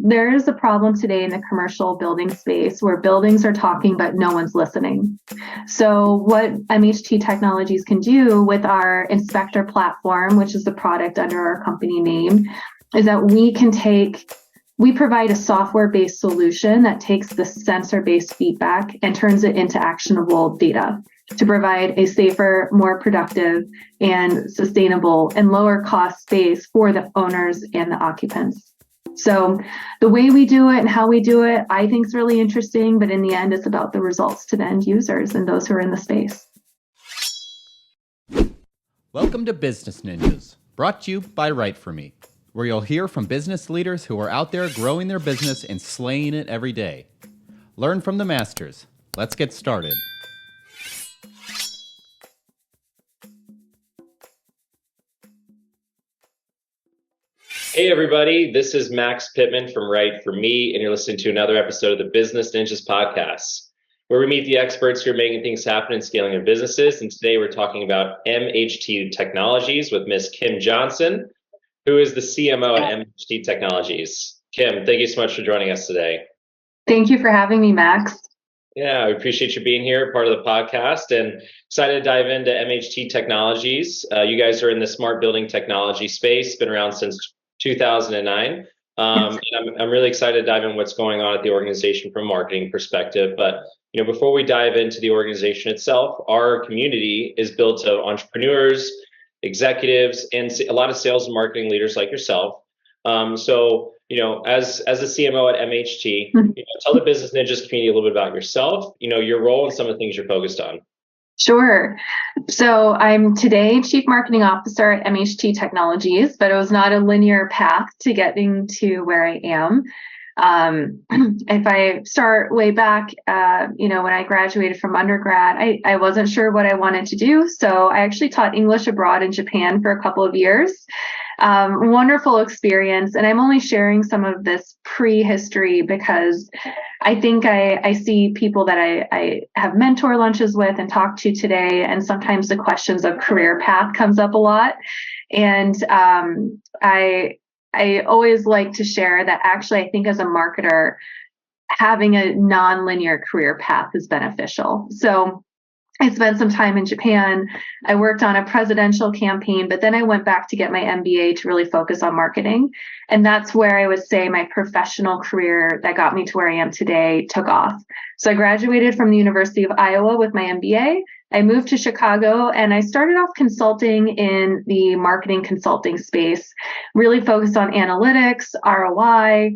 there is a problem today in the commercial building space where buildings are talking, but no one's listening. So what MHT Technologies can do with our Inspector platform, which is the product under our company name, is that we provide a software-based solution that takes the sensor-based feedback and turns it into actionable data to provide a safer, more productive, and sustainable and lower cost space for the owners and the occupants. So the way we do it and how we do it, I think is really interesting, but in the end, it's about the results to the end users and those who are in the space. Welcome to Business Ninjas, brought to you by WriteForMe, where you'll hear from business leaders who are out there growing their business and slaying it every day. Learn from the masters. Let's get started. Hey everybody, this is Max Pittman from WriteForMe, and you're listening to another episode of the Business Ninjas podcast, where we meet the experts who are making things happen and scaling their businesses. And today we're talking about MHT Technologies with Miss Kim Johnson, who is the CMO at MHT Technologies. Kim, thank you so much for joining us today. Thank you for having me, Max. Yeah, we appreciate you being here, part of the podcast, and excited to dive into MHT Technologies. You guys are in the smart building technology space, been around since 2009. And I'm really excited to dive in what's going on at the organization from a marketing perspective. But before we dive into the organization itself, our community is built of entrepreneurs, executives, and a lot of sales and marketing leaders like yourself. So as a CMO at MHT, tell the Business Ninjas community a little bit about yourself, your role and some of the things you're focused on. Sure. So I'm today Chief Marketing Officer at MHT Technologies, but it was not a linear path to getting to where I am. If I start way back, when I graduated from undergrad, I wasn't sure what I wanted to do. So I actually taught English abroad in Japan for a couple of years. Wonderful experience. And I'm only sharing some of this prehistory because I think I see people that I have mentor lunches with and talk to today. And sometimes the questions of career path comes up a lot. And I always like to share that actually, I think as a marketer, having a non-linear career path is beneficial. So I spent some time in Japan. I worked on a presidential campaign, but then I went back to get my MBA to really focus on marketing. And that's where I would say my professional career that got me to where I am today took off. So I graduated from the University of Iowa with my MBA. I moved to Chicago and I started off consulting in the marketing consulting space, really focused on analytics, ROI,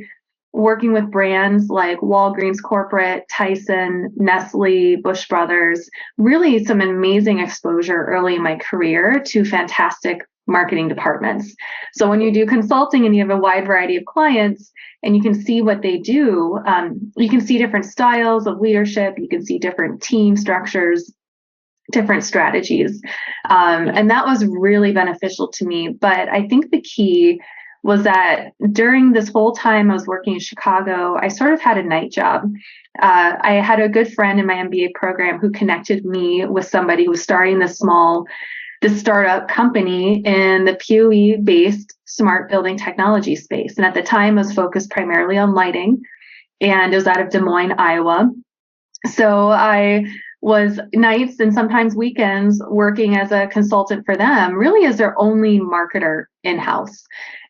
working with brands like Walgreens Corporate, Tyson, Nestle, Bush Brothers, really some amazing exposure early in my career to fantastic marketing departments. So when you do consulting and you have a wide variety of clients and you can see what they do, you can see different styles of leadership, you can see different team structures, different strategies. And that was really beneficial to me. But I think the key was that during this whole time I was working in Chicago, I sort of had a night job. I had a good friend in my MBA program who connected me with somebody who was starting this startup company in the PoE-based smart building technology space. And at the time, I was focused primarily on lighting, and it was out of Des Moines, Iowa. So I was nights and sometimes weekends working as a consultant for them, really as their only marketer in-house,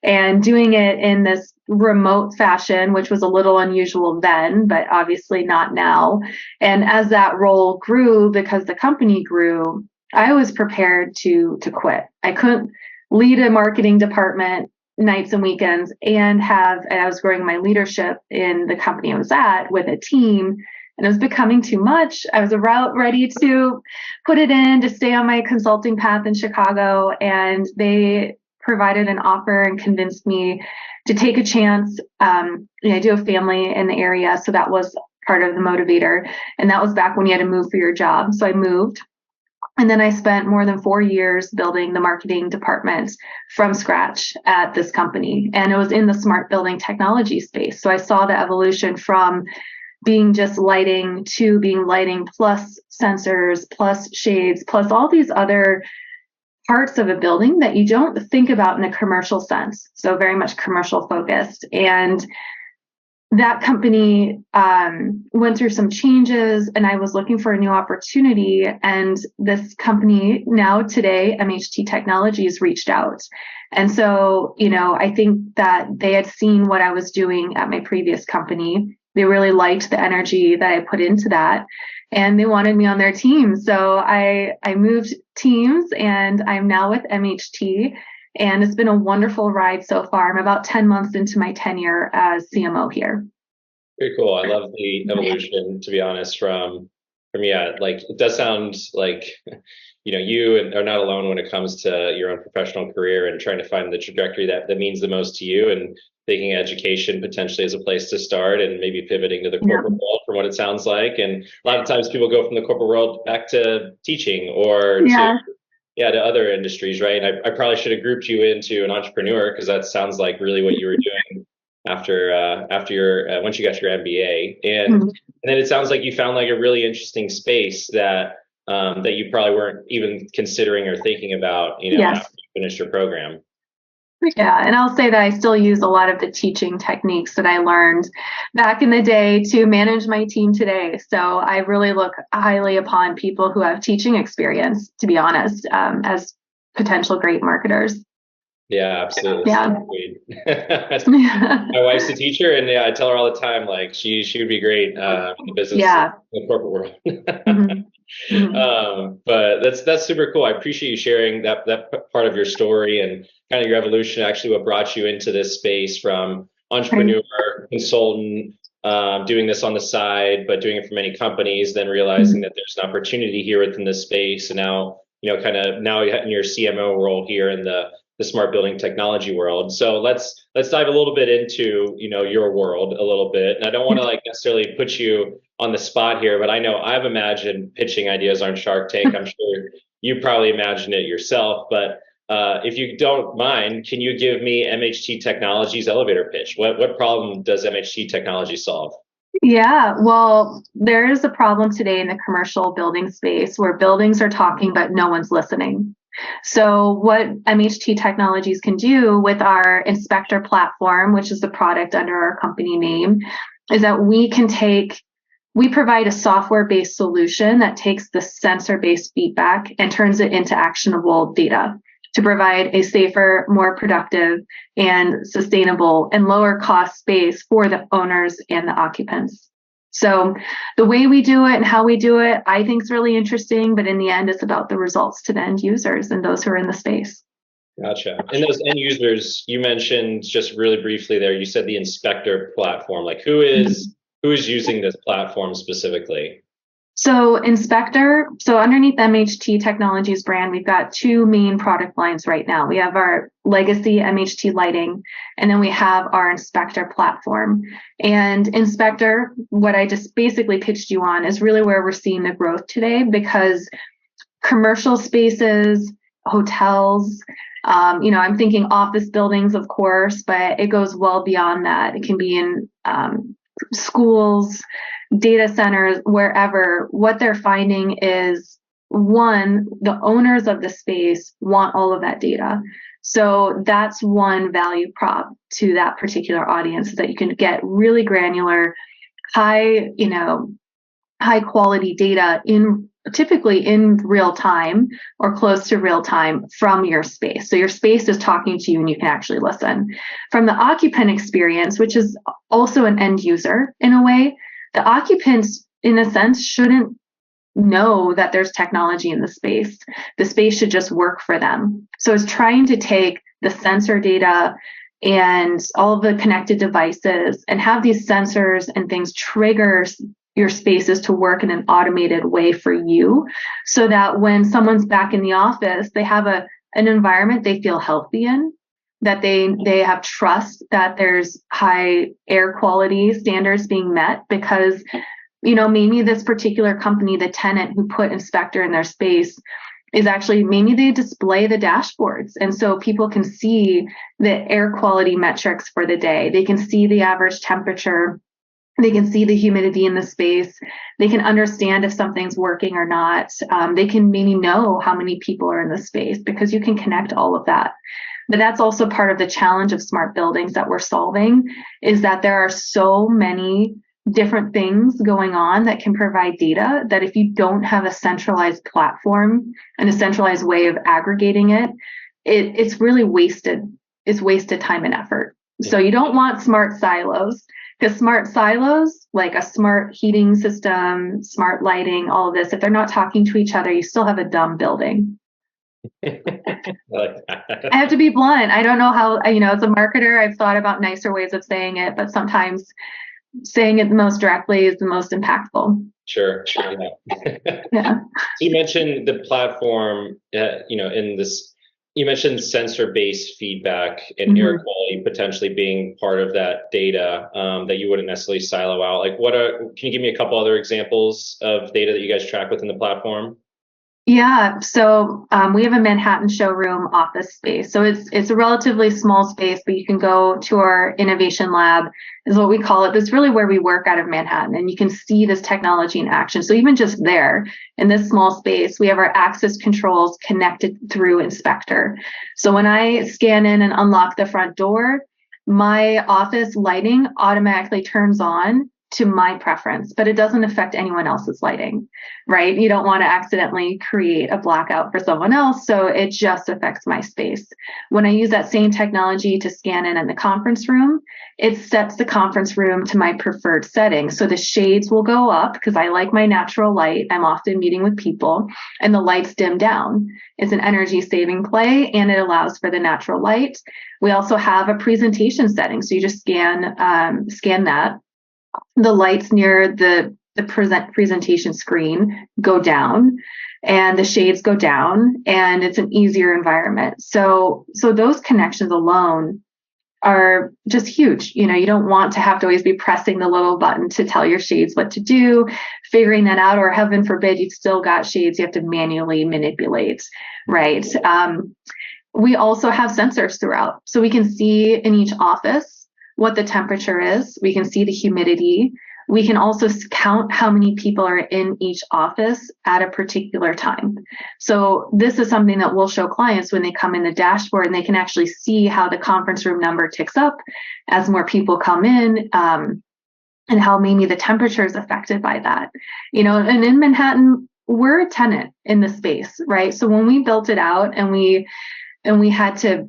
and doing it in this remote fashion, which was a little unusual then, but obviously not now. And as that role grew, because the company grew, I was prepared to quit. I couldn't lead a marketing department nights and weekends and I was growing my leadership in the company I was at with a team. And it was becoming too much. I was about ready to put it in to stay on my consulting path in Chicago. And they provided an offer and convinced me to take a chance. I do have family in the area, so that was part of the motivator. And that was back when you had to move for your job. So I moved. And then I spent more than 4 years building the marketing department from scratch at this company. And it was in the smart building technology space. So I saw the evolution from being just lighting to being lighting plus sensors, plus shades, plus all these other parts of a building that you don't think about in a commercial sense. So very much commercial focused. And that company went through some changes, and I was looking for a new opportunity. And this company now today, MHT Technologies, reached out. And so, I think that they had seen what I was doing at my previous company. They really liked the energy that I put into that, and they wanted me on their team. So I moved teams, and I'm now with MHT. And it's been a wonderful ride so far. I'm about 10 months into my tenure as CMO here. Very cool. I love the evolution, to be honest, from like, it does sound like, you are not alone when it comes to your own professional career and trying to find the trajectory that means the most to you, and taking education potentially as a place to start, and maybe pivoting to the corporate world from what it sounds like. And a lot of times people go from the corporate world back to teaching or to other industries, right? And I probably should have grouped you into an entrepreneur, because that sounds like really what you were doing after your once you got your MBA. And then it sounds like you found like a really interesting space that you probably weren't even considering or thinking about, after you finished your program. Yeah, and I'll say that I still use a lot of the teaching techniques that I learned back in the day to manage my team today. So I really look highly upon people who have teaching experience, to be honest, as potential great marketers. Yeah, absolutely. Yeah. My wife's a teacher, and I tell her all the time, like she would be great in the business, in the corporate world. But that's super cool. I appreciate you sharing that part of your story and kind of your evolution, actually what brought you into this space from entrepreneur, consultant, doing this on the side, but doing it for many companies, then realizing that there's an opportunity here within this space. And now, now in your CMO role here in the smart building technology world. So let's dive a little bit into, your world a little bit. And I don't want to necessarily put you on the spot here, but I know I've imagined pitching ideas on Shark Tank. I'm sure you probably imagined it yourself, but if you don't mind, can you give me MHT Technologies elevator pitch? What problem does MHT Technology solve? Yeah, well, there is a problem today in the commercial building space where buildings are talking, but no one's listening. So what MHT Technologies can do with our Inspector platform, which is the product under our company name, is that we provide a software-based solution that takes the sensor-based feedback and turns it into actionable data to provide a safer, more productive, and sustainable and lower cost space for the owners and the occupants. So the way we do it and how we do it, I think is really interesting, but in the end, it's about the results to the end users and those who are in the space. Gotcha. And those end users, you mentioned just really briefly there, you said the Inspector platform. Like who is using this platform specifically? So Inspector, so underneath MHT Technologies brand, we've got two main product lines right now. We have our legacy MHT lighting, and then we have our Inspector platform. And Inspector, what I just basically pitched you on, is really where we're seeing the growth today, because commercial spaces, hotels, I'm thinking office buildings, of course, but it goes well beyond that. It can be in schools, data centers, wherever. What they're finding is, one, the owners of the space want all of that data. So that's one value prop to that particular audience, is that you can get really granular, high quality data typically in real time or close to real time from your space. So your space is talking to you and you can actually listen. From the occupant experience, which is also an end user in a way, the occupants, in a sense, shouldn't know that there's technology in the space. The space should just work for them. So it's trying to take the sensor data and all of the connected devices and have these sensors and things trigger your spaces to work in an automated way for you, so that when someone's back in the office, they have an environment they feel healthy in, that they have trust that there's high air quality standards being met, because maybe this particular company, the tenant who put Inspector in their space, is actually, maybe they display the dashboards, and so people can see the air quality metrics for the day. They can see the average temperature. They can see the humidity in the space. They can understand if something's working or not. They can maybe know how many people are in the space, because you can connect all of that. But that's also part of the challenge of smart buildings that we're solving, is that there are so many different things going on that can provide data that if you don't have a centralized platform and a centralized way of aggregating it, it's really wasted. It's wasted time and effort. So you don't want smart silos, because smart silos, like a smart heating system, smart lighting, all of this, if they're not talking to each other, you still have a dumb building. I like that. I have to be blunt. I don't know how, as a marketer, I've thought about nicer ways of saying it, but sometimes saying it the most directly is the most impactful. Sure. Yeah. Yeah. So you mentioned the platform, in this, you mentioned sensor-based feedback and air quality potentially being part of that data that you wouldn't necessarily silo out. Like, can you give me a couple other examples of data that you guys track within the platform? Yeah, so we have a Manhattan showroom office space. So it's a relatively small space, but you can go to our innovation lab, is what we call it. That's really where we work out of Manhattan, and you can see this technology in action. So even just there in this small space, we have our access controls connected through Inspector. So when I scan in and unlock the front door, my office lighting automatically turns on to my preference, but it doesn't affect anyone else's lighting, right? You don't want to accidentally create a blackout for someone else, so it just affects my space. When I use that same technology to scan in the conference room, it sets the conference room to my preferred setting. So the shades will go up because I like my natural light. I'm often meeting with people, and the lights dim down. It's an energy saving play, and it allows for the natural light. We also have a presentation setting, so you just scan that. The lights near the presentation screen go down, and the shades go down, and it's an easier environment. So those connections alone are just huge. You don't want to have to always be pressing the little button to tell your shades what to do, figuring that out, or heaven forbid, you've still got shades you have to manually manipulate, right? We also have sensors throughout. So we can see in each office what the temperature is. We can see the humidity. We can also count how many people are in each office at a particular time. So this is something that we'll show clients when they come in the dashboard, and they can actually see how the conference room number ticks up as more people come in, and how maybe the temperature is affected by that. And in Manhattan, we're a tenant in the space, right? So when we built it out and we had to,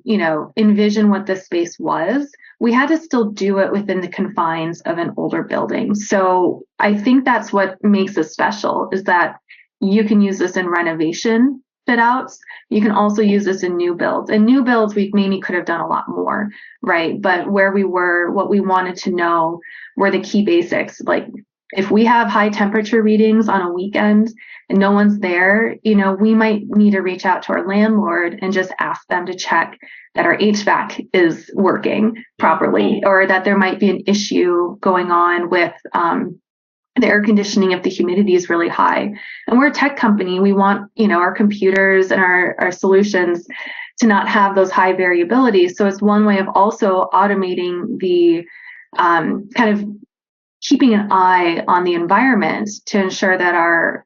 envision what the space was, we had to still do it within the confines of an older building. So I think that's what makes us special, is that you can use this in renovation fit outs. You can also use this in new builds. In new builds, we maybe could have done a lot more, right? But where we were, what we wanted to know were the key basics. Like, if we have high temperature readings on a weekend and no one's there, we might need to reach out to our landlord and just ask them to check that our HVAC is working properly, or that there might be an issue going on with the air conditioning if the humidity is really high. And we're a tech company. We want, our computers and our solutions to not have those high variabilities. So it's one way of also automating the kind of keeping an eye on the environment to ensure that our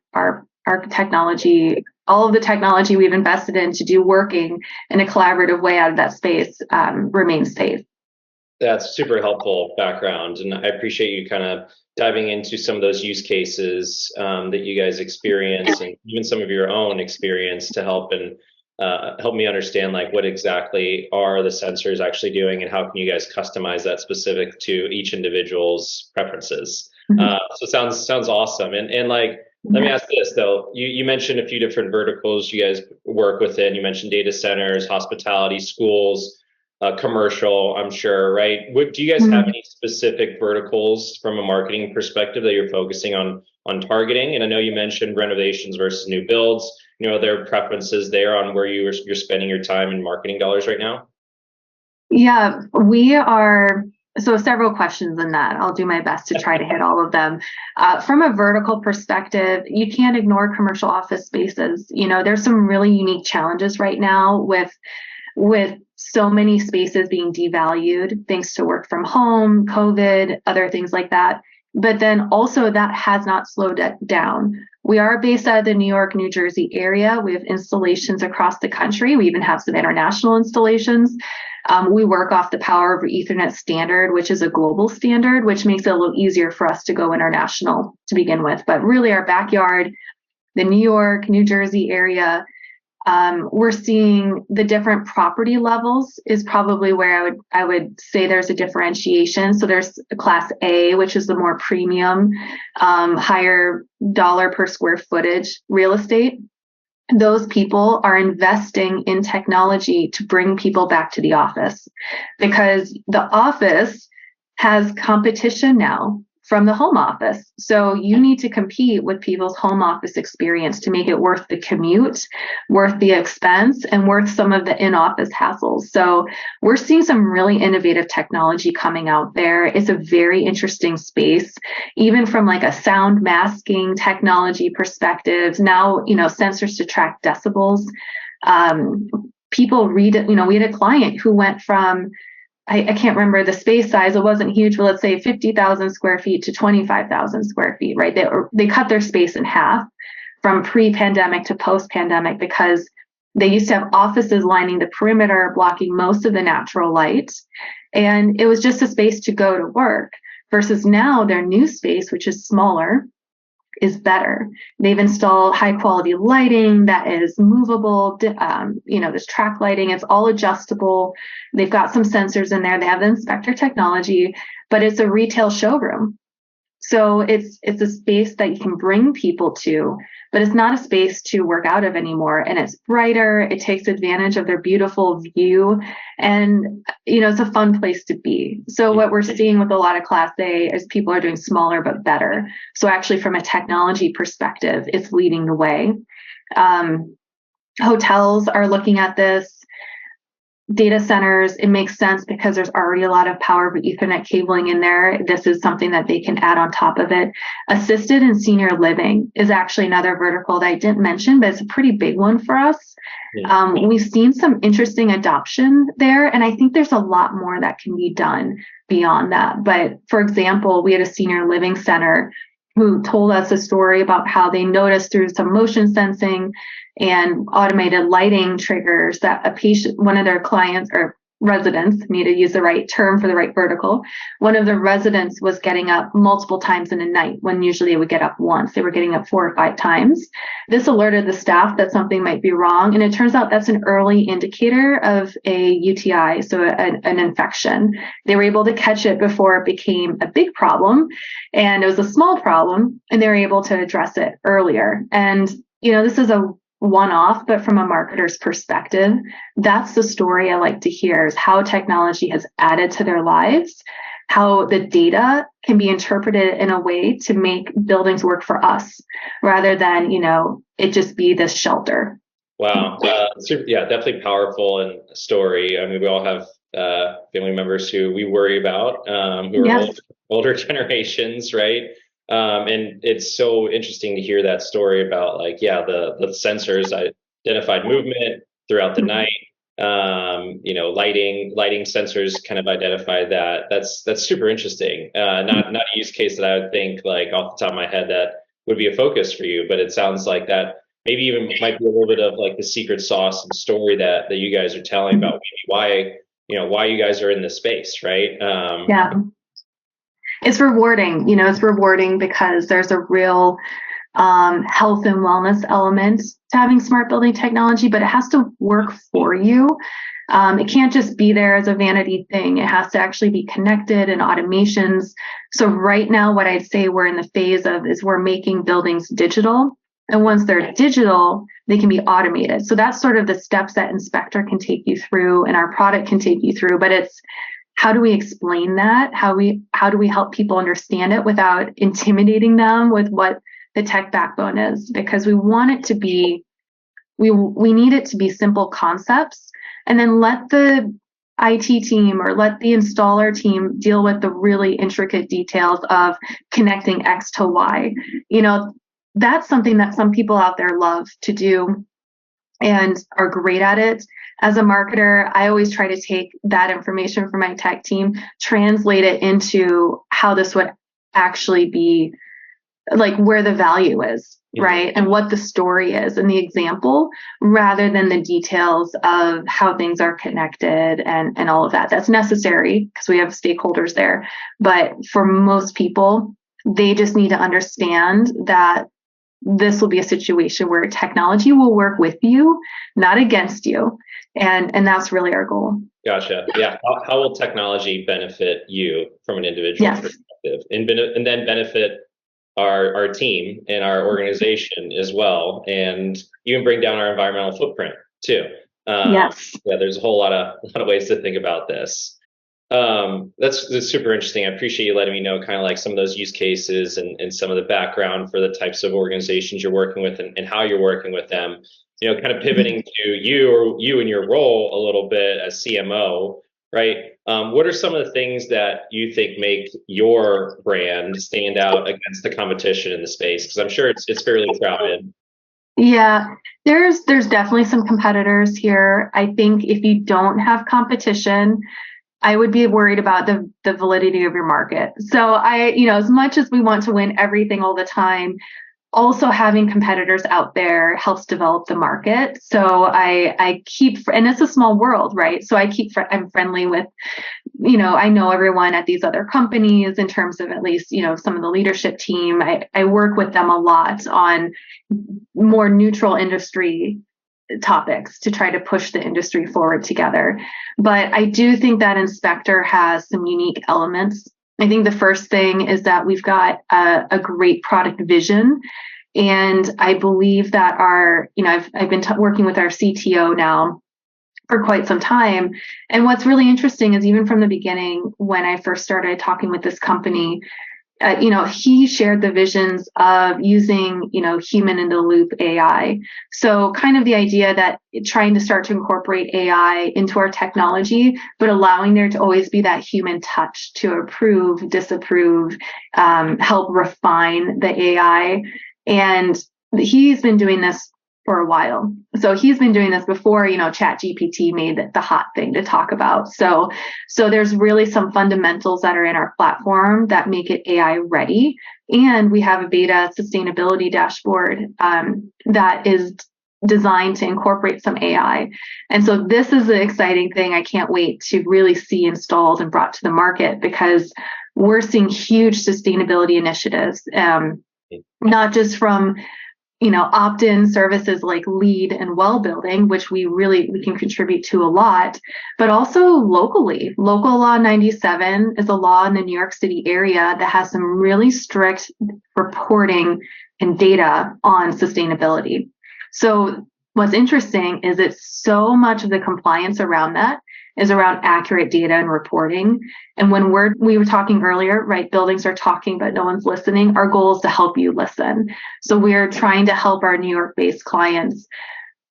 technology, all of the technology we've invested in to do working in a collaborative way out of that space, remains safe. That's super helpful background, and I appreciate you kind of diving into some of those use cases that you guys experience, and even some of your own experience, to help me understand like what exactly are the sensors actually doing, and how can you guys customize that specific to each individual's preferences. So sounds awesome. And like, let me ask this though. You mentioned a few different verticals you guys work within. You mentioned data centers, hospitality, schools, commercial, I'm sure, right? Do you guys have any specific verticals from a marketing perspective that you're focusing on targeting? And I know you mentioned renovations versus new builds. Are there preferences there on where you're spending your time and marketing dollars right now? Yeah, we are. So several questions in that. I'll do my best to try to hit all of them. From a vertical perspective, you can't ignore commercial office spaces. There's some really unique challenges right now with so many spaces being devalued thanks to work from home, COVID, other things like that. But then also that has not slowed down We are based out of the New York, New Jersey area. We have installations across the country. We even have some international installations. We work off the Power over Ethernet standard, which is a global standard, which makes it a little easier for us to go international to begin with. But really our backyard, the New York, New Jersey area, we're seeing the different property levels is probably where I would say there's a differentiation. So there's class A, which is the more premium, higher dollar per square footage real estate. Those people are investing in technology to bring people back to the office, because the office has competition now from the home office. So you need to compete with people's home office experience to make it worth the commute, worth the expense, and worth some of the in-office hassles. So we're seeing some really innovative technology coming out there. It's a very interesting space, even from like a sound masking technology perspective. Now, sensors to track decibels. People read it. We had a client who went from, I can't remember the space size. It wasn't huge, but let's say 50,000 square feet to 25,000 square feet, right? They cut their space in half from pre-pandemic to post-pandemic, because they used to have offices lining the perimeter, blocking most of the natural light. And it was just a space to go to work, versus now their new space, which is smaller, is better. They've installed high quality lighting that is movable. There's track lighting. It's all adjustable. They've got some sensors in there. They have the Inspector technology, but it's a retail showroom. So it's a space that you can bring people to, but it's not a space to work out of anymore. And it's brighter. It takes advantage of their beautiful view. And, it's a fun place to be. So what we're seeing with a lot of Class A is people are doing smaller but better. So actually from a technology perspective, it's leading the way. Hotels are looking at this. Data centers, it makes sense because there's already a lot of Power over Ethernet cabling in there. This is something that they can add on top of it. Assisted and senior living is actually another vertical that I didn't mention, but it's a pretty big one for us. Yeah. We've seen some interesting adoption there, and I think there's a lot more that can be done beyond that. But for example, we had a senior living center who told us a story about how they noticed through some motion sensing and automated lighting triggers that one of their clients or residents, need to use the right term for the right vertical, one of the residents was getting up multiple times in a night when usually they would get up once. They were getting up 4 or 5 times. This alerted the staff that something might be wrong. And it turns out that's an early indicator of a UTI, so an infection. They were able to catch it before it became a big problem. And it was a small problem, and they were able to address it earlier. And, this is a one-off, but from a marketer's perspective, that's the story I like to hear, is how technology has added to their lives, how the data can be interpreted in a way to make buildings work for us, rather than, it just be this shelter. Wow. Yeah, definitely powerful and story. I mean, we all have family members who we worry about, who are older generations, right? And it's so interesting to hear that story about the sensors identified movement throughout the night. Lighting sensors kind of identified that. That's super interesting. Not a use case that I would think off the top of my head that would be a focus for you, but it sounds like that maybe even might be a little bit of the secret sauce and story that you guys are telling about maybe why you guys are in this space, right? Yeah. It's rewarding, it's rewarding because there's a real health and wellness element to having smart building technology, but it has to work for you. It can't just be there as a vanity thing. It has to actually be connected and automations. So right now, what I'd say we're in the phase of is we're making buildings digital. And once they're digital, they can be automated. So that's sort of the steps that Inspector can take you through and our product can take you through. But it's, how do we explain that? How do we help people understand it without intimidating them with what the tech backbone is? Because we want it to be, we need it to be simple concepts, and then let the IT team or let the installer team deal with the really intricate details of connecting X to Y. That's something that some people out there love to do and are great at it. As a marketer, I always try to take that information from my tech team, translate it into how this would actually be like where the value is, right? And what the story is and the example, rather than the details of how things are connected and all of that. That's necessary because we have stakeholders there. But for most people, they just need to understand that this will be a situation where technology will work with you, not against you. And that's really our goal. Gotcha. Yeah. How will technology benefit you from an individual perspective, and then benefit our team and our organization as well, and even bring down our environmental footprint too. Yes. Yeah, there's a lot of ways to think about this. That's super interesting. I appreciate you letting me know kind of like some of those use cases and some of the background for the types of organizations you're working with and how you're working with them. Kind of pivoting to you and your role a little bit as CMO, right? What are some of the things that you think make your brand stand out against the competition in the space? Because I'm sure it's fairly crowded. Yeah, there's definitely some competitors here. I think if you don't have competition, I would be worried about the validity of your market. So as much as we want to win everything all the time, also having competitors out there helps develop the market. So I keep, and it's a small world, right? So I'm friendly with, I know everyone at these other companies in terms of at least, some of the leadership team. I work with them a lot on more neutral industry topics to try to push the industry forward together. But I do think that Inspector has some unique elements. I think the first thing is that we've got a great product vision. And I believe that I've been working with our CTO now for quite some time. And what's really interesting is even from the beginning, when I first started talking with this company, he shared the visions of using, human in the loop AI. So kind of the idea that trying to start to incorporate AI into our technology, but allowing there to always be that human touch to approve, disapprove, help refine the AI. And he's been doing this for a while. So he's been doing this before, ChatGPT made it the hot thing to talk about. So there's really some fundamentals that are in our platform that make it AI ready. And we have a beta sustainability dashboard that is designed to incorporate some AI. And so this is the exciting thing. I can't wait to really see installed and brought to the market, because we're seeing huge sustainability initiatives, not just from opt-in services like LEED and well building, which we can contribute to a lot, but also locally. Local Law 97 is a law in the New York City area that has some really strict reporting and data on sustainability. So what's interesting is it's so much of the compliance around that is around accurate data and reporting. And when we were talking earlier, right, buildings are talking, but no one's listening. Our goal is to help you listen. So we're trying to help our New York-based clients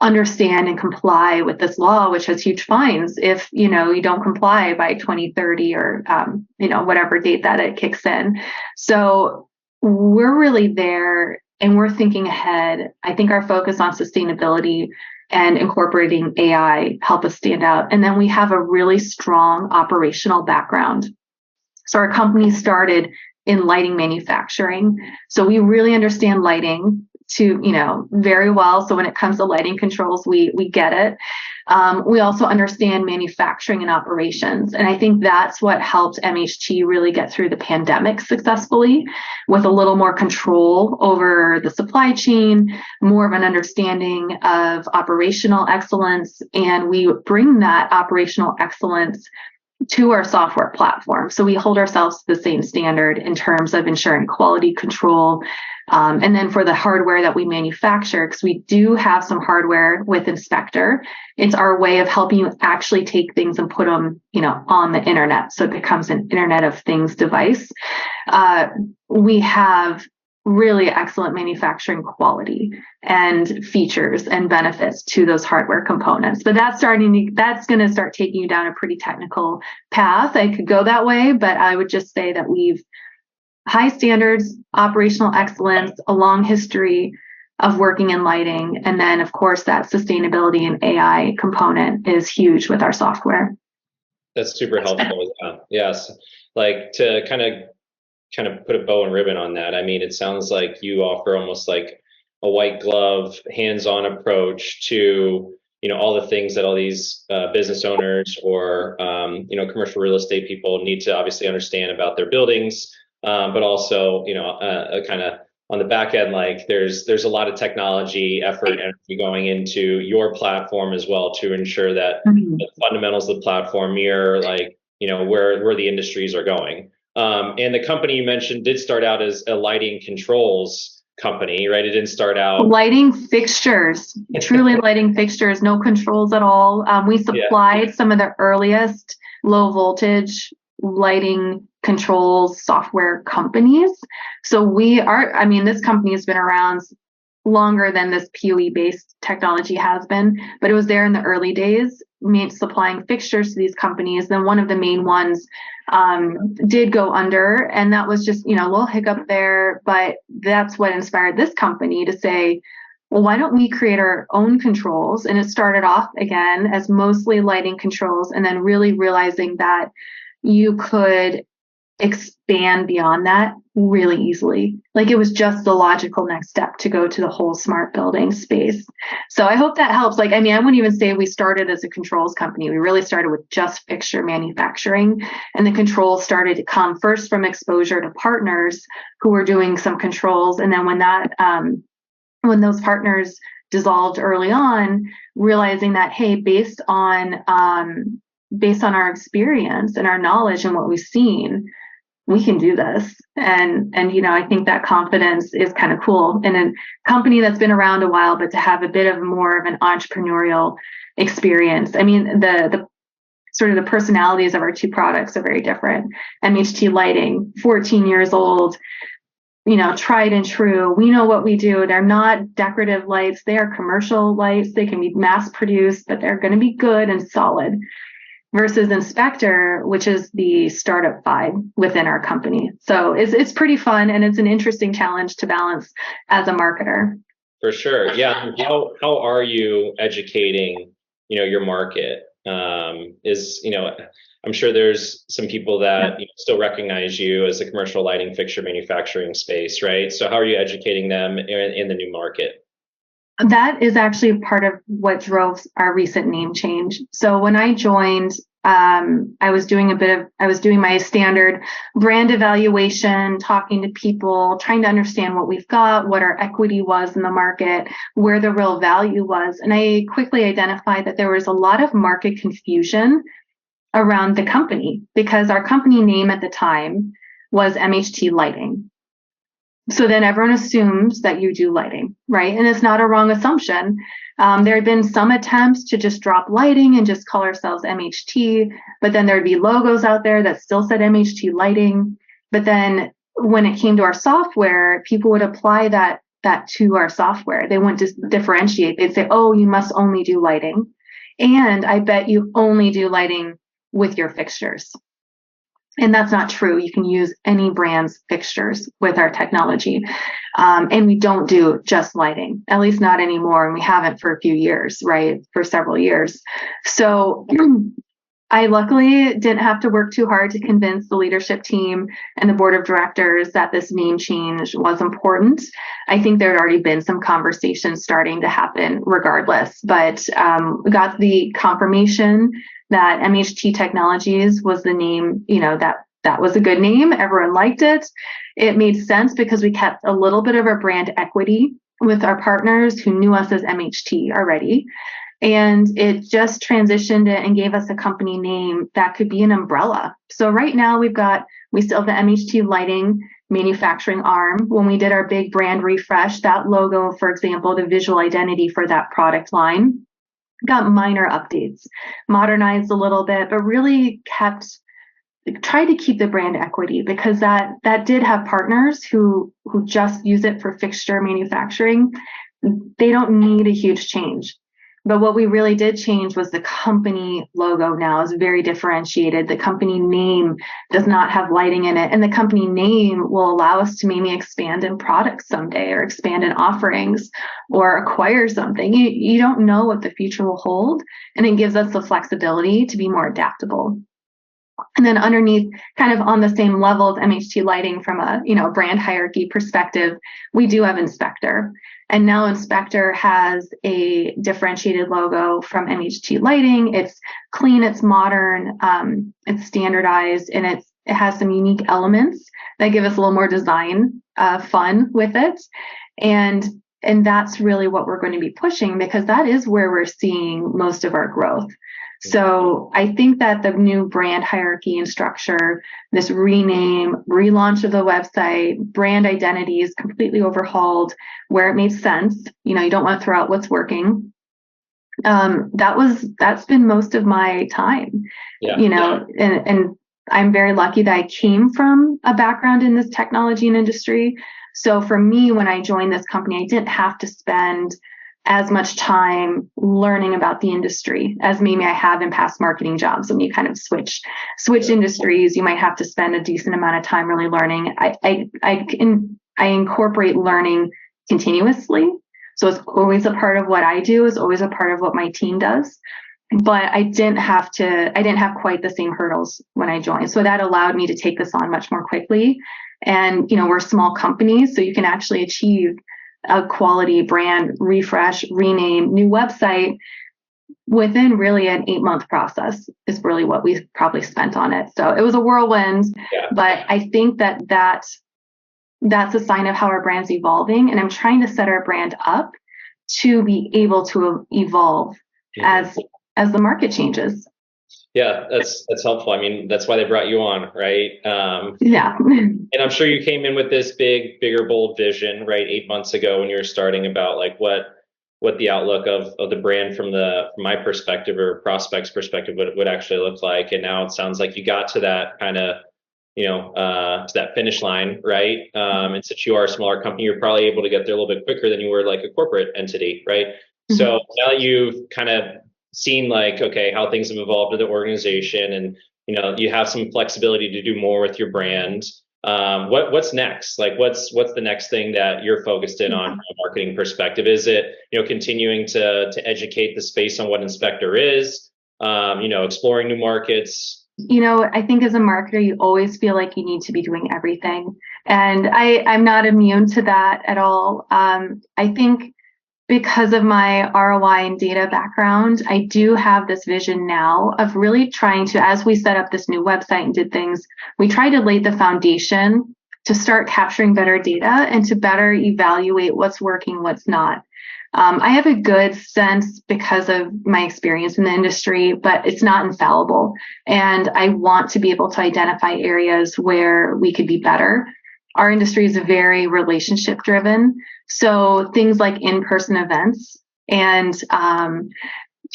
understand and comply with this law, which has huge fines if, you don't comply by 2030 or, whatever date that it kicks in. So we're really there and we're thinking ahead. I think our focus on sustainability and incorporating AI help us stand out. And then we have a really strong operational background. So our company started in lighting manufacturing. So we really understand lighting very well. So when it comes to lighting controls, we get it. We also understand manufacturing and operations. And I think that's what helped MHT really get through the pandemic successfully, with a little more control over the supply chain, more of an understanding of operational excellence. And we bring that operational excellence to our software platform. So we hold ourselves to the same standard in terms of ensuring quality control. And then for the hardware that we manufacture, because we do have some hardware with Inspector, it's our way of helping you actually take things and put them, on the internet. So it becomes an Internet of Things device. We have really excellent manufacturing quality and features and benefits to those hardware components. But that's going to start taking you down a pretty technical path. I could go that way, but I would just say that we've high standards, operational excellence, a long history of working in lighting. And then, of course, that sustainability and AI component is huge with our software. That's super helpful. Yes. Like to kind of kind of put a bow and ribbon on that, I mean, it sounds like you offer almost like a white glove, hands-on approach to, all the things that all these business owners or, commercial real estate people need to obviously understand about their buildings, but also, kind of on the back end, like there's a lot of technology effort and energy going into your platform as well to ensure that the fundamentals of the platform mirror like, where the industries are going. And the company you mentioned did start out as a lighting controls company, right? It didn't start out lighting fixtures, truly lighting fixtures, no controls at all. We supplied some of the earliest low voltage lighting controls software companies. So this company has been around longer than this PoE-based technology has been, but it was there in the early days, supplying fixtures to these companies. Then one of the main ones did go under, and that was just, a little hiccup there, but that's what inspired this company to say, well, why don't we create our own controls? And it started off again as mostly lighting controls, and then really realizing that you could expand beyond that really easily. Like it was just the logical next step to go to the whole smart building space. So I hope that helps. I wouldn't even say we started as a controls company. We really started with just fixture manufacturing, and the controls started to come first from exposure to partners who were doing some controls. And then when those partners dissolved early on, realizing that, hey, based on our experience and our knowledge and what we've seen, we can do this. And I think that confidence is kind of cool in a company that's been around a while, but to have a bit of more of an entrepreneurial experience. I mean, the sort of the personalities of our two products are very different. MHT Lighting, 14 years old, tried and true. We know what we do. They're not decorative lights. They are commercial lights. They can be mass produced, but they're going to be good and solid. Versus Inspector, which is the startup vibe within our company. So it's pretty fun, and it's an interesting challenge to balance as a marketer. For sure. Yeah. How are you educating, your market? I'm sure there's some people that still recognize you as a commercial lighting fixture manufacturing space, right? So how are you educating them in the new market? That is actually part of what drove our recent name change. So when I joined, I was doing my standard brand evaluation, talking to people, trying to understand what we've got, what our equity was in the market, where the real value was. And I quickly identified that there was a lot of market confusion around the company because our company name at the time was MHT Lighting. So then everyone assumes that you do lighting, right? And it's not a wrong assumption. There had been some attempts to just drop lighting and just call ourselves MHT, but then there'd be logos out there that still said MHT Lighting. But then when it came to our software, people would apply that to our software. They wouldn't just differentiate. They'd say, oh, you must only do lighting. And I bet you only do lighting with your fixtures. And that's not true. You can use any brand's fixtures with our technology. And we don't do just lighting, at least not anymore. And we haven't for a few years, right? For several years. So I luckily didn't have to work too hard to convince the leadership team and the board of directors that this name change was important. I think there had already been some conversations starting to happen regardless, but we got the confirmation that MHT Technologies was the name, that was a good name. Everyone liked it. It made sense because we kept a little bit of our brand equity with our partners who knew us as MHT already. And it just transitioned it and gave us a company name that could be an umbrella. So right now we still have the MHT Lighting manufacturing arm. When we did our big brand refresh, that logo, for example, the visual identity for that product line, got minor updates, modernized a little bit, but really tried to keep the brand equity because that did have partners who just use it for fixture manufacturing. They don't need a huge change. But what we really did change was the company logo now is very differentiated. The company name does not have lighting in it. And the company name will allow us to maybe expand in products someday or expand in offerings or acquire something. You don't know what the future will hold. And it gives us the flexibility to be more adaptable. And then underneath, kind of on the same level as MHT lighting from a, brand hierarchy perspective, we do have Inspector. And now Inspector has a differentiated logo from MHT lighting. It's clean, it's modern, it's standardized, and it has some unique elements that give us a little more design fun with it. And that's really what we're going to be pushing, because that is where we're seeing most of our growth. So I think that the new brand hierarchy and structure, this rename, relaunch of the website, brand identity is completely overhauled where it made sense. You don't want to throw out what's working. That's been most of my time, and I'm very lucky that I came from a background in this technology and industry. So for me, when I joined this company, I didn't have to spend as much time learning about the industry as maybe I have in past marketing jobs. When you kind of switch industries, you might have to spend a decent amount of time really learning. I incorporate learning continuously. So it's always a part of what I do, is always a part of what my team does. But I didn't have quite the same hurdles when I joined. So that allowed me to take this on much more quickly. And, we're a small company, so you can actually achieve a quality brand refresh, rename, new website within really an 8-month process is really what we probably spent on it. So it was a whirlwind, but I think that's a sign of how our brand's evolving. And I'm trying to set our brand up to be able to evolve as the market changes. Yeah, that's helpful. I mean, that's why they brought you on, right? Yeah. And I'm sure you came in with this bigger, bold vision, right? 8 months ago when you were starting, about like what the outlook of the brand from my perspective or prospect's perspective would actually look like. And now it sounds like you got to that kind of, to that finish line, right? And since you are a smaller company, you're probably able to get there a little bit quicker than you were like a corporate entity, right? Mm-hmm. So now that you've kind of seen like, okay, how things have evolved in the organization, and you have some flexibility to do more with your brand. What's next? Like, what's the next thing that you're focused in on from a marketing perspective? Is it continuing to educate the space on what Inspector is? Exploring new markets. I think as a marketer, you always feel like you need to be doing everything, and I'm not immune to that at all. I think, because of my ROI and data background, I do have this vision now of really trying to, as we set up this new website and did things, we tried to lay the foundation to start capturing better data and to better evaluate what's working, what's not. I have a good sense because of my experience in the industry, but it's not infallible. And I want to be able to identify areas where we could be better. Our industry is very relationship driven. So things like in-person events and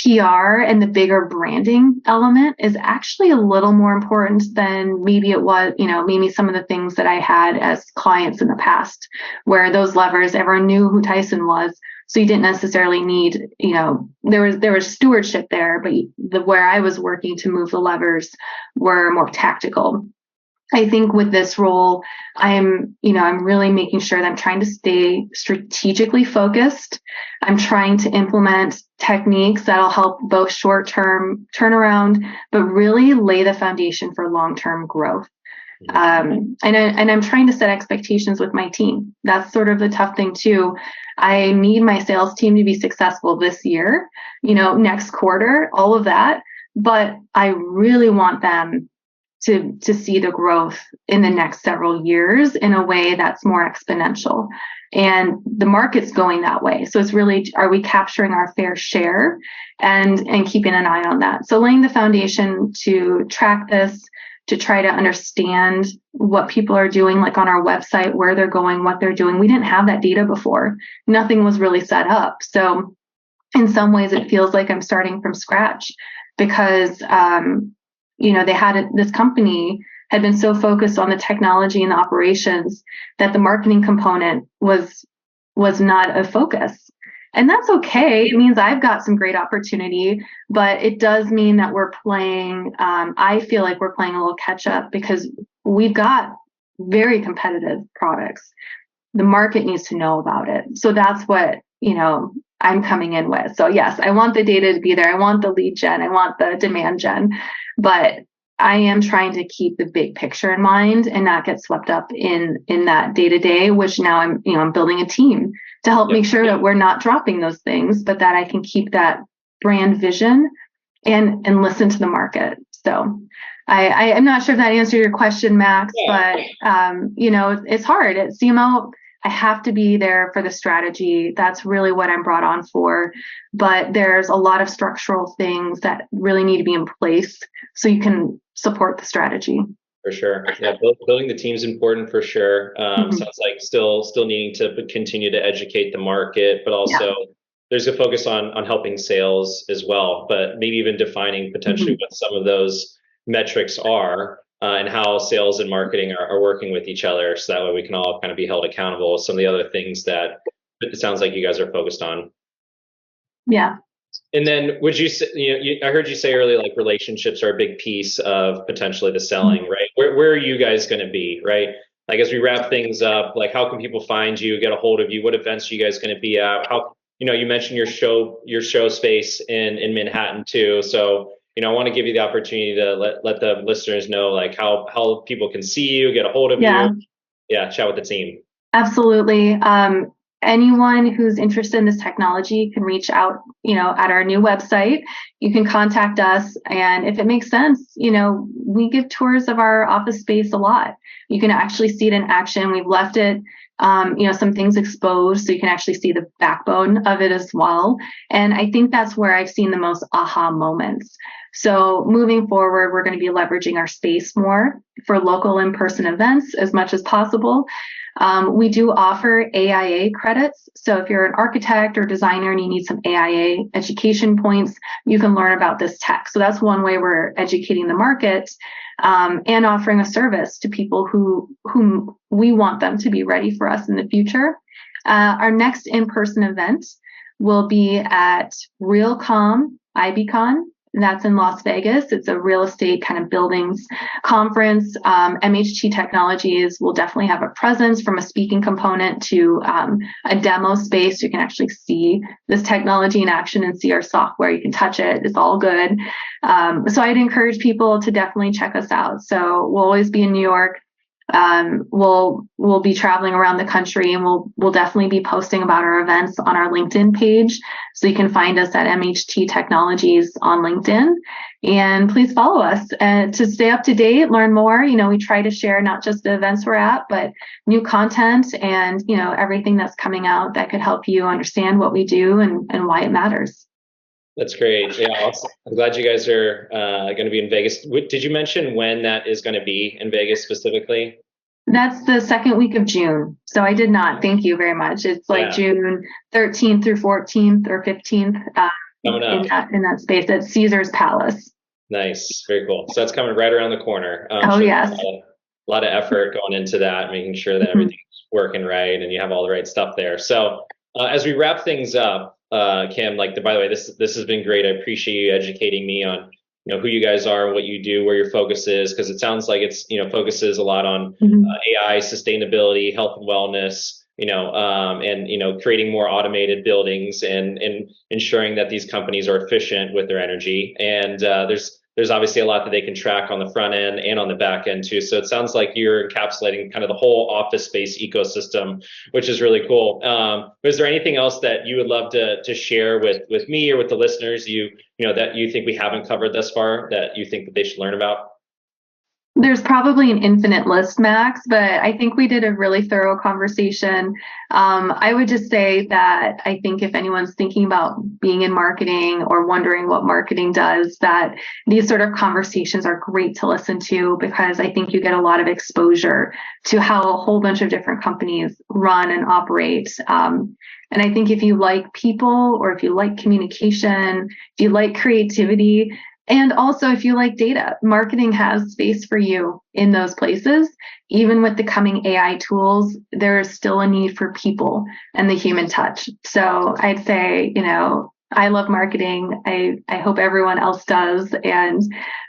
PR and the bigger branding element is actually a little more important than maybe it was, maybe some of the things that I had as clients in the past, where those levers, everyone knew who Tyson was. So you didn't necessarily need, there was stewardship there, but where I was working to move the levers were more tactical. I think with this role, I'm really making sure that I'm trying to stay strategically focused. I'm trying to implement techniques that'll help both short-term turnaround, but really lay the foundation for long-term growth. And I'm trying to set expectations with my team. That's sort of the tough thing too. I need my sales team to be successful this year, next quarter, all of that. But I really want them to see the growth in the next several years in a way that's more exponential. And the market's going that way. So it's really, are we capturing our fair share and keeping an eye on that? So laying the foundation to track this, to try to understand what people are doing, like on our website, where they're going, what they're doing. We didn't have that data before. Nothing was really set up. So in some ways it feels like I'm starting from scratch because, this company had been so focused on the technology and the operations that the marketing component was not a focus. And that's okay. It means I've got some great opportunity, but it does mean that we're playing, I feel like we're playing a little catch up because we've got very competitive products. The market needs to know about it. So that's what, I'm coming in with. So yes, I want the data to be there. I want the lead gen. I want the demand gen. But I am trying to keep the big picture in mind and not get swept up in that day to day, which now I'm building a team to help make sure that we're not dropping those things, but that I can keep that brand vision and listen to the market. So I'm not sure if that answered your question, Max, but it's hard at CMO. I have to be there for the strategy. That's really what I'm brought on for. But there's a lot of structural things that really need to be in place so you can support the strategy. For sure. Yeah, building the team's important for sure. Sounds like still needing to continue to educate the market, but also there's a focus on helping sales as well, but maybe even defining potentially what some of those metrics are. And how sales and marketing are working with each other, so that way we can all kind of be held accountable with some of the other things that it sounds like you guys are focused on. Yeah. And then would you say, I heard you say earlier, like relationships are a big piece of potentially the selling, right? Where are you guys going to be, right? Like as we wrap things up, like how can people find you, get a hold of you? What events are you guys going to be at? How, you mentioned your show space in Manhattan too. So I want to give you the opportunity to let the listeners know like how people can see you, get a hold of you. Yeah, chat with the team. Absolutely. Anyone who's interested in this technology can reach out, at our new website. You can contact us. And if it makes sense, we give tours of our office space a lot. You can actually see it in action. We've left it, some things exposed so you can actually see the backbone of it as well. And I think that's where I've seen the most aha moments. So moving forward, we're going to be leveraging our space more for local in-person events as much as possible. We do offer AIA credits. So if you're an architect or designer and you need some AIA education points, you can learn about this tech. So that's one way we're educating the market and offering a service to people whom we want them to be ready for us in the future. Our next in-person event will be at RealCom IBCon. That's in Las Vegas. It's a real estate kind of buildings conference. MHT Technologies will definitely have a presence from a speaking component to a demo space. You can actually see this technology in action and see our software. You can touch it. It's all good. So I'd encourage people to definitely check us out. So we'll always be in New York. We'll be traveling around the country, and we'll definitely be posting about our events on our LinkedIn page. So you can find us at MHT Technologies on LinkedIn, and please follow us to stay up to date, learn more. We try to share not just the events we're at, but new content and, everything that's coming out that could help you understand what we do and why it matters. That's great. Yeah, awesome. I'm glad you guys are going to be in Vegas. Did you mention when that is going to be in Vegas specifically? That's the second week of June. So I did not. Thank you very much. It's like June 13th through 14th or 15th in that space at Caesar's Palace. Nice. Very cool. So that's coming right around the corner. Yes. A lot of effort going into that, making sure that everything's working right and you have all the right stuff there. So as we wrap things up, Kim, by the way, this has been great. I appreciate you educating me on, who you guys are, what you do, where your focus is, because it sounds like it's, focuses a lot on AI, sustainability, health and wellness, and, creating more automated buildings and ensuring that these companies are efficient with their energy. And there's obviously a lot that they can track on the front end and on the back end too. So it sounds like you're encapsulating kind of the whole office space ecosystem, which is really cool. Is there anything else that you would love to share with me or with the listeners that you think we haven't covered thus far that you think that they should learn about? There's probably an infinite list, Max, but I think we did a really thorough conversation. I would just say that I think if anyone's thinking about being in marketing or wondering what marketing does, that these sort of conversations are great to listen to, because I think you get a lot of exposure to how a whole bunch of different companies run and operate. And I think if you like people, or if you like communication, if you like creativity, and also, if you like data, marketing has space for you in those places. Even with the coming AI tools, there is still a need for people and the human touch. So I'd say, I love marketing. I hope everyone else does. And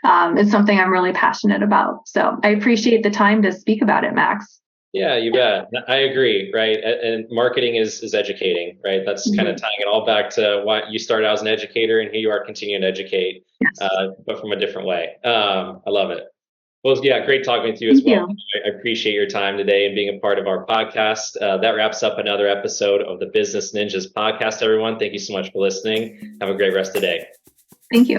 it's something I'm really passionate about. So I appreciate the time to speak about it, Max. Yeah, you bet. I agree, right? And marketing is educating, right? That's kind of Mhm. tying it all back to why you started out as an educator and here you are continuing to educate, Yes. but from a different way. I love it. Well, yeah, great talking with you as Thank well. you. I appreciate your time today and being a part of our podcast. That wraps up another episode of the Business Ninjas podcast, everyone. Thank you so much for listening. Have a great rest of the day. Thank you.